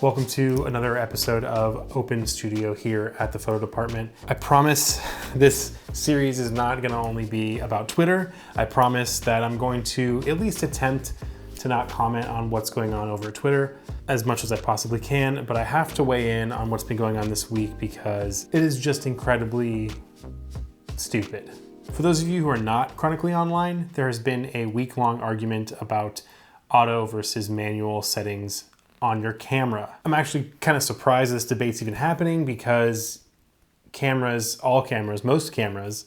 Welcome to another episode of Open Studio here at the photo department. I promise this series is not gonna only be about Twitter. I promise that I'm going to at least attempt to not comment on what's going on over Twitter as much as I possibly can, but I have to weigh in on what's been going on this week because it is just incredibly stupid. For those of you who are not chronically online, there has been a week-long argument about auto versus manual settings on your camera. I'm actually kind of surprised this debate's even happening because most cameras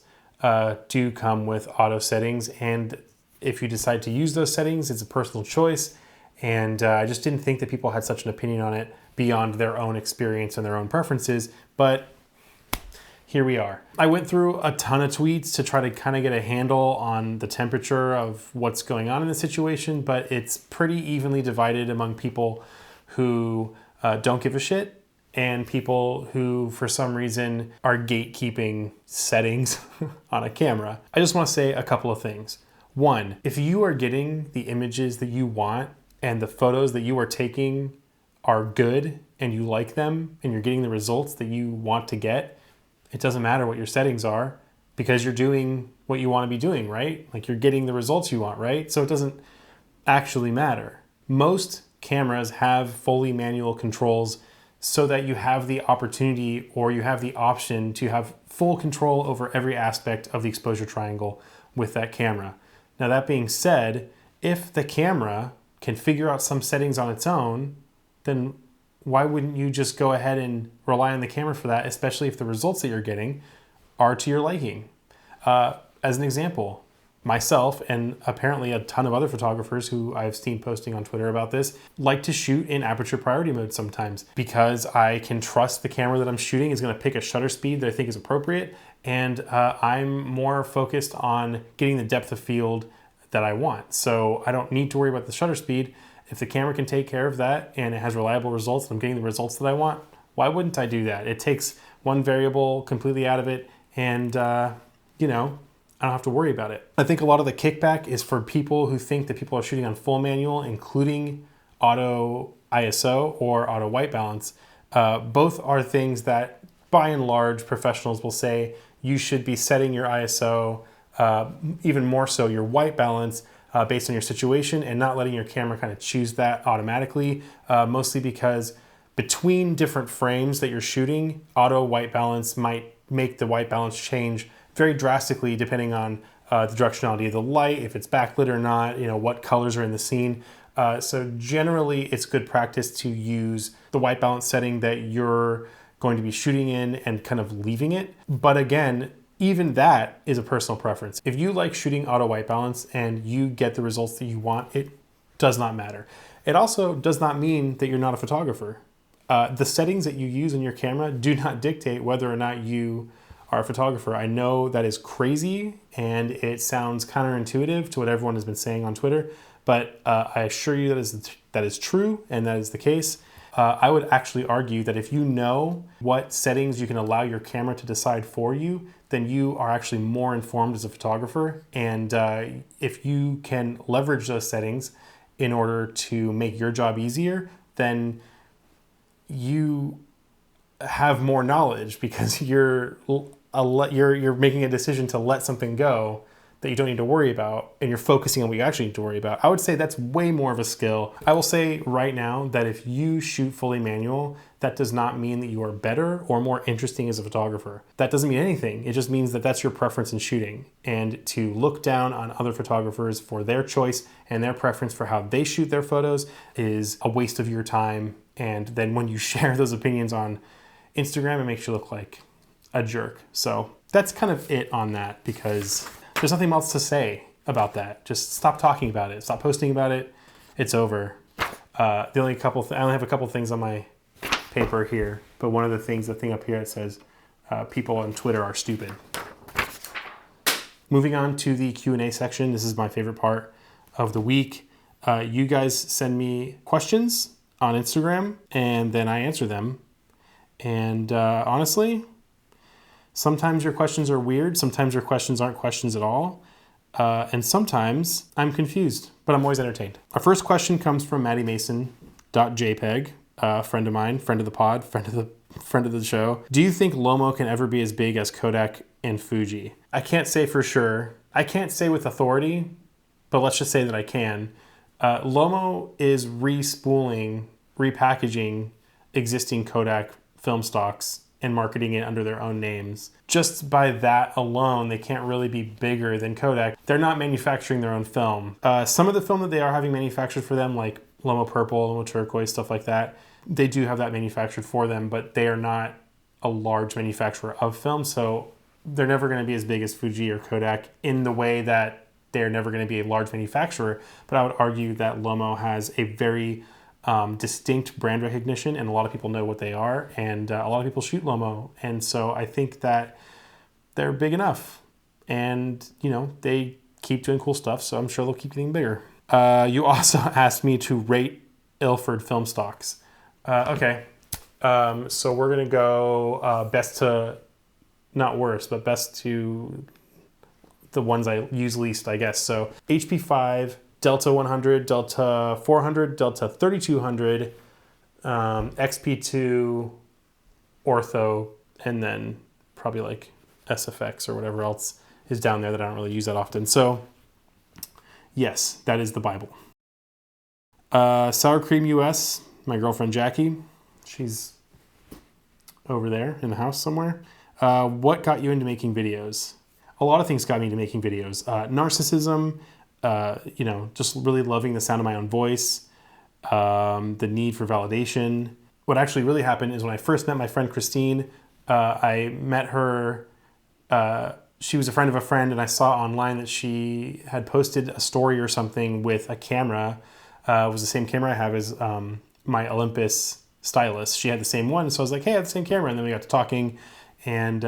do come with auto settings, and if you decide to use those settings, it's a personal choice, and I just didn't think that people had such an opinion on it beyond their own experience and their own preferences, but here we are. I went through a ton of tweets to try to kind of get a handle on the temperature of what's going on in the situation, but it's pretty evenly divided among people who don't give a shit and people who, for some reason, are gatekeeping settings on a camera. I just want to say a couple of things. One, if you are getting the images that you want and the photos that you are taking are good and you like them and you're getting the results that you want to get, it doesn't matter what your settings are because you're doing what you want to be doing, right? Like you're getting the results you want, right? So it doesn't actually matter. Most cameras have fully manual controls so that you have the opportunity or you have the option to have full control over every aspect of the exposure triangle with that camera. Now that being said, if the camera can figure out some settings on its own, then why wouldn't you just go ahead and rely on the camera for that, especially if the results that you're getting are to your liking? As an example, myself and apparently a ton of other photographers who I've seen posting on Twitter about this like to shoot in aperture priority mode sometimes because I can trust the camera that I'm shooting is going to pick a shutter speed that I think is appropriate, and I'm more focused on getting the depth of field that I want. So I don't need to worry about the shutter speed. If the camera can take care of that and it has reliable results and I'm getting the results that I want, why wouldn't I do that? It takes one variable completely out of it and, I don't have to worry about it. I think a lot of the kickback is for people who think that people are shooting on full manual, including auto ISO or auto white balance. Both are things that, by and large, professionals will say you should be setting your ISO, even more so your white balance, based on your situation and not letting your camera kind of choose that automatically, mostly because between different frames that you're shooting, auto white balance might make the white balance change very drastically depending on the directionality of the light, if it's backlit or not, what colors are in the scene. So generally it's good practice to use the white balance setting that you're going to be shooting in and kind of leaving it. But again, even that is a personal preference. If you like shooting auto white balance and you get the results that you want, it does not matter. It also does not mean that you're not a photographer. The settings that you use in your camera do not dictate whether or not you are a photographer. I know that is crazy and it sounds counterintuitive to what everyone has been saying on Twitter, but I assure you that is true and that is the case. I would actually argue that if you know what settings you can allow your camera to decide for you, then you are actually more informed as a photographer. And if you can leverage those settings in order to make your job easier, then you have more knowledge because you're making a decision to let something go that you don't need to worry about, and you're focusing on what you actually need to worry about. I would say that's way more of a skill. I will say right now that if you shoot fully manual, that does not mean that you are better or more interesting as a photographer. That doesn't mean anything. It just means that that's your preference in shooting, and to look down on other photographers for their choice and their preference for how they shoot their photos is a waste of your time. And then when you share those opinions on Instagram, it makes you look like a jerk. So that's kind of it on that because there's nothing else to say about that. Just stop talking about it. Stop posting about it. It's over. I only have a couple things on my paper here, but one of the things, the thing up here, it says people on Twitter are stupid. Moving on to the Q&A section. This is my favorite part of the week. You guys send me questions on Instagram and then I answer them. And honestly, sometimes your questions are weird. Sometimes your questions aren't questions at all. And sometimes I'm confused, but I'm always entertained. Our first question comes from MaddieMason.jpg. friend of mine, friend of the pod, friend of the show. Do you think Lomo can ever be as big as Kodak and Fuji? I can't say for sure. I can't say with authority, but let's just say that I can. Lomo is respooling, repackaging existing Kodak film stocks and marketing it under their own names. Just by that alone, they can't really be bigger than Kodak. They're not manufacturing their own film. Some of the film that they are having manufactured for them, like Lomo Purple, Lomo Turquoise, stuff like that, they do have that manufactured for them, but they are not a large manufacturer of film, so they're never going to be as big as Fuji or Kodak in the way that they're never going to be a large manufacturer. But I would argue that Lomo has a very distinct brand recognition, and a lot of people know what they are, and a lot of people shoot Lomo, and so I think that they're big enough, and they keep doing cool stuff, so I'm sure they'll keep getting bigger. You also asked me to rate Ilford film stocks. Okay, so we're gonna go best to, not worst, but best to the ones I use least, I guess. So HP5, Delta 100, Delta 400, Delta 3200, XP2, Ortho, and then probably like SFX or whatever else is down there that I don't really use that often. So yes, that is the Bible. Sour Cream US, my girlfriend Jackie, she's over there in the house somewhere. What got you into making videos? A lot of things got me into making videos. Narcissism, just really loving the sound of my own voice, the need for validation. What actually really happened is when I first met my friend Christine, I met her, she was a friend of a friend, and I saw online that she had posted a story or something with a camera. It was the same camera I have as my Olympus stylus. She had the same one, so I was like, hey, I have the same camera, and then we got to talking, and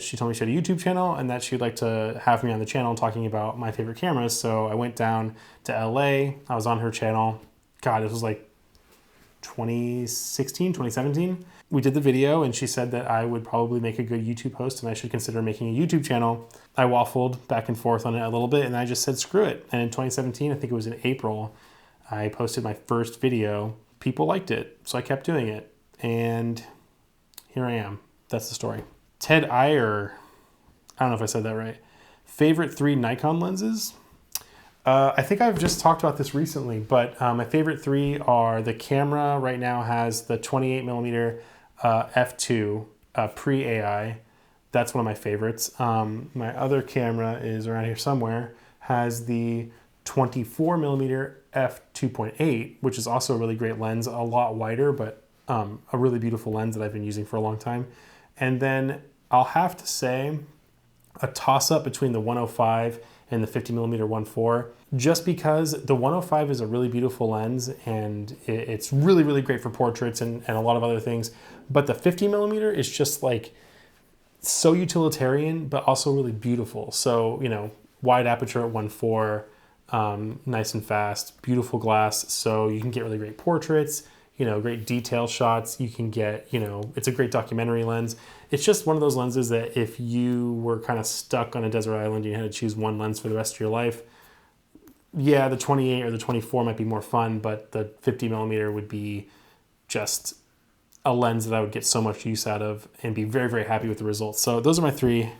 she told me she had a YouTube channel and that she'd like to have me on the channel talking about my favorite cameras. So I went down to LA. I was on her channel. God, it was like 2016, 2017. We did the video and she said that I would probably make a good YouTube host and I should consider making a YouTube channel. I waffled back and forth on it a little bit and I just said, screw it. And in 2017, I think it was in April, I posted my first video. People liked it, so I kept doing it. And here I am. That's the story. Ted Iyer, I don't know if I said that right. Favorite 3 Nikon lenses? I think I've just talked about this recently, but my favorite 3 are, the camera right now has the 28mm f2 pre-AI. That's one of my favorites. My other camera is around here somewhere, has the 24mm f2.8, which is also a really great lens, a lot wider, but a really beautiful lens that I've been using for a long time. And then I'll have to say a toss-up between the 105 and the 50mm 1.4, just because the 105 is a really beautiful lens and it's really, really great for portraits and a lot of other things. But the 50mm is just like so utilitarian, but also really beautiful. So, wide aperture at 1.4, nice and fast, beautiful glass. So you can get really great portraits, great detail shots. You can get, it's a great documentary lens. It's just one of those lenses that if you were kind of stuck on a desert island and you had to choose one lens for the rest of your life, yeah, the 28 or the 24 might be more fun, but the 50mm would be just a lens that I would get so much use out of and be very, very happy with the results. So those are my 3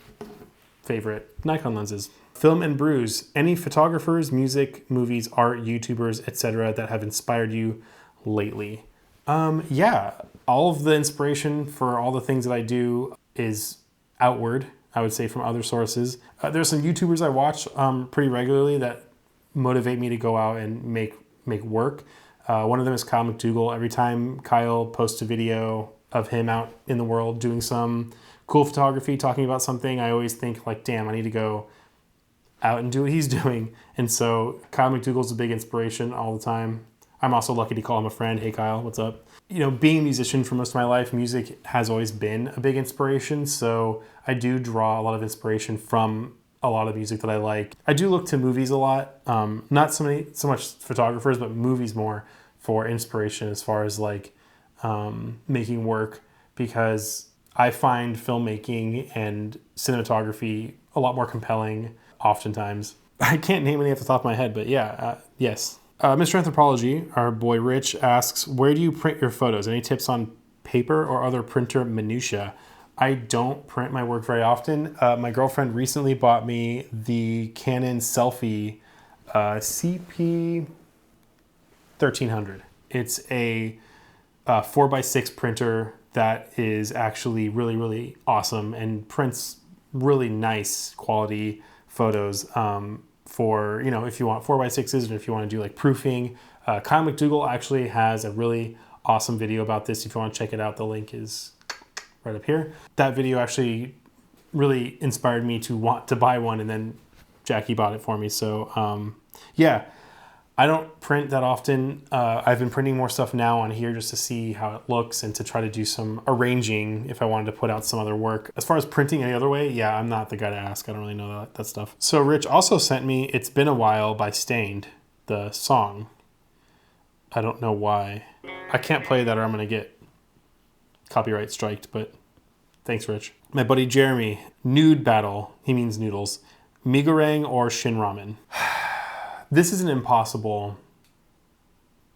favorite Nikon lenses. Film and brews. Any photographers, music, movies, art, YouTubers, etc. that have inspired you lately? Yeah, all of the inspiration for all the things that I do is outward, I would say, from other sources. There's some YouTubers I watch pretty regularly that motivate me to go out and make work. One of them is Kyle McDougall. Every time Kyle posts a video of him out in the world doing some cool photography, talking about something, I always think like, damn, I need to go out and do what he's doing. And so Kyle McDougall's a big inspiration all the time. I'm also lucky to call him a friend. Hey, Kyle, what's up? Being a musician for most of my life, music has always been a big inspiration. So I do draw a lot of inspiration from a lot of music that I like. I do look to movies a lot. Not so much photographers, but movies more for inspiration as far as like making work, because I find filmmaking and cinematography a lot more compelling oftentimes. I can't name any off the top of my head, but yeah, yes. Mr. Anthropology, our boy Rich, asks, where do you print your photos? Any tips on paper or other printer minutia? I don't print my work very often. My girlfriend recently bought me the Canon Selfie CP 1300. It's a 4x6 printer that is actually really, really awesome and prints really nice quality photos for, you know, if you want 4x6s and if you want to do like proofing. Kyle McDougall actually has a really awesome video about this. If you want to check it out, the link is right up here. That video actually really inspired me to want to buy one, and then Jackie bought it for me. So yeah, I don't print that often. I've been printing more stuff now on here just to see how it looks and to try to do some arranging if I wanted to put out some other work. As far as printing any other way, yeah, I'm not the guy to ask. I don't really know that stuff. So Rich also sent me It's Been a While by Stained, the song. I don't know why. I can't play that or I'm going to get copyright striked, but thanks, Rich. My buddy Jeremy, nude battle. He means noodles. Mi goreng or shin ramen? This is an impossible,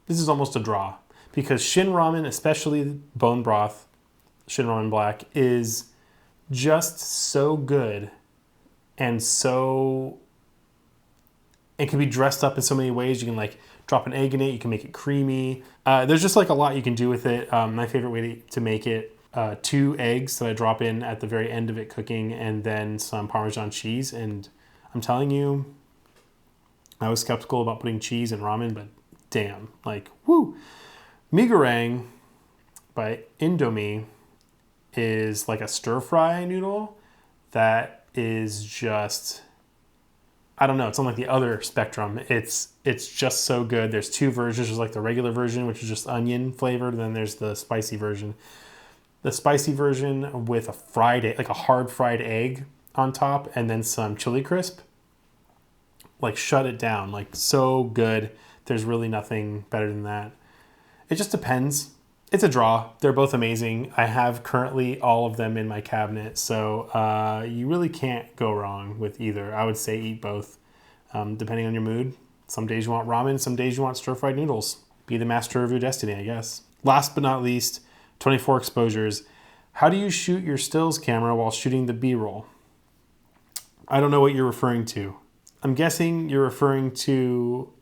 this is almost a draw, because shin ramen, especially bone broth, shin ramen black, is just so good and so, it can be dressed up in so many ways. You can like drop an egg in it, you can make it creamy. There's just like a lot you can do with it. My favorite way to make it, 2 eggs that I drop in at the very end of it cooking, and then some Parmesan cheese. And I'm telling you, I was skeptical about putting cheese in ramen, but damn, like, woo. Mi goreng by Indomie is like a stir-fry noodle that is just, I don't know, it's on like the other spectrum. It's just so good. There's 2 versions. There's like the regular version, which is just onion flavored, and then there's the spicy version. The spicy version with a fried egg, like a hard fried egg on top, and then some chili crisp. Like, shut it down. Like, so good. There's really nothing better than that. It just depends. It's a draw. They're both amazing. I have currently all of them in my cabinet, so you really can't go wrong with either. I would say eat both, depending on your mood. Some days you want ramen, some days you want stir-fried noodles. Be the master of your destiny, I guess. Last but not least, 24 exposures. How do you shoot your stills camera while shooting the B-roll? I don't know what you're referring to. I'm guessing you're referring to,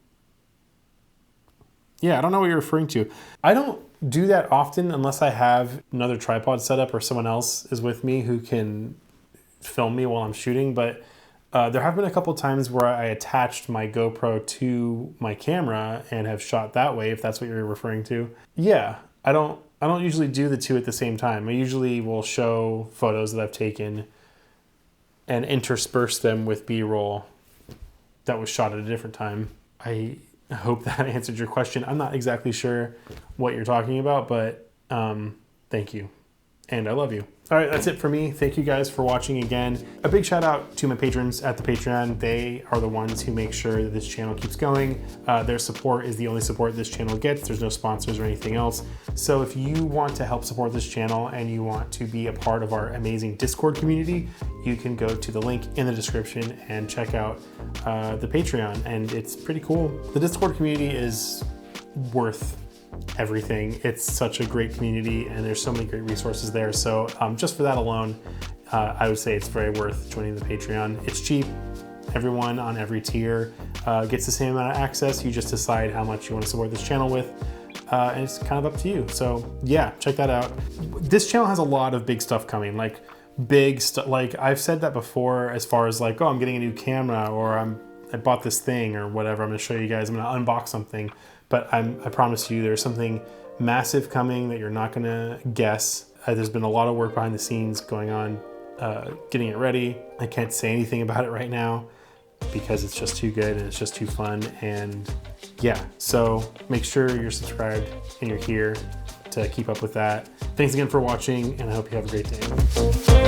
yeah, I don't know what you're referring to. I don't do that often unless I have another tripod set up or someone else is with me who can film me while I'm shooting. But there have been a couple times where I attached my GoPro to my camera and have shot that way, if that's what you're referring to. Yeah, I don't usually do the two at the same time. I usually will show photos that I've taken and intersperse them with B-roll that was shot at a different time. I hope that answered your question. I'm not exactly sure what you're talking about, but thank you. And I love you. All right, that's it for me. Thank you guys for watching again. A big shout out to my patrons at the Patreon. They are the ones who make sure that this channel keeps going. Their support is the only support this channel gets. There's no sponsors or anything else. So if you want to help support this channel and you want to be a part of our amazing Discord community, you can go to the link in the description and check out the Patreon. And it's pretty cool. The Discord community is worth everything. It's such a great community and there's so many great resources there. So just for that alone, I would say it's very worth joining the Patreon. It's cheap. Everyone on every tier gets the same amount of access. You just decide how much you want to support this channel with. And it's kind of up to you. So yeah, check that out. This channel has a lot of big stuff coming, like big stuff. Like I've said that before, as far as like, oh, I'm getting a new camera, or I bought this thing or whatever. I'm going to show you guys. I'm going to unbox something. But I promise you there's something massive coming that you're not going to guess. There's been a lot of work behind the scenes going on, getting it ready. I can't say anything about it right now because it's just too good and it's just too fun. And yeah, so make sure you're subscribed and you're here to keep up with that. Thanks again for watching, and I hope you have a great day.